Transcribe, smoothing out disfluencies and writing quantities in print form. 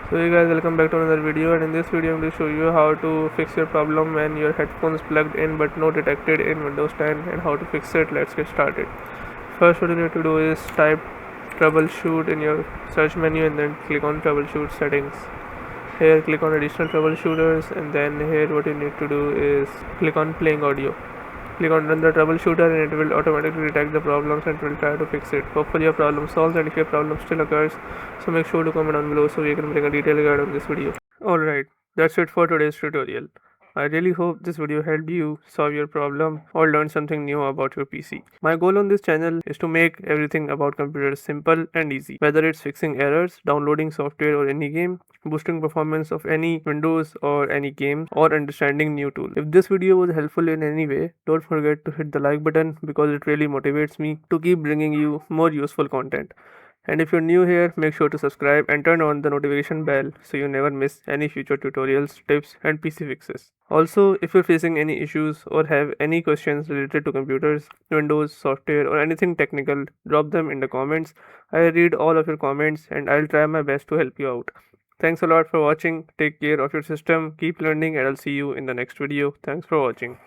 So hey guys, welcome back to another video, and in this video I'm going to show you how to fix your problem when your headphones plugged in but not detected in Windows 10 and how to fix it. Let's get started. First, what you need to do is type troubleshoot in your search menu and then click on troubleshoot settings. Here click on additional troubleshooters, and then here what you need to do is click on playing audio. Click on run the troubleshooter and it will automatically detect the problems and will try to fix it. Hopefully your problem solves, and if your problem still occurs, so make sure to comment down below so we can bring a detailed guide on this video. Alright, that's it for today's tutorial. I really hope this video helped you solve your problem or learn something new about your PC. My goal on this channel is to make everything about computers simple and easy, whether it's fixing errors, downloading software or any game, boosting performance of any Windows or any game, or understanding new tool. If this video was helpful in any way, don't forget to hit the like button because it really motivates me to keep bringing you more useful content. And if you're new here, make sure to subscribe and turn on the notification bell so you never miss any future tutorials, tips and PC fixes. Also, if you're facing any issues or have any questions related to computers, Windows, software or anything technical, drop them in the comments. I read all of your comments and I'll try my best to help you out. Thanks a lot for watching. Take care of your system, keep learning, and I'll see you in the next video. Thanks for watching.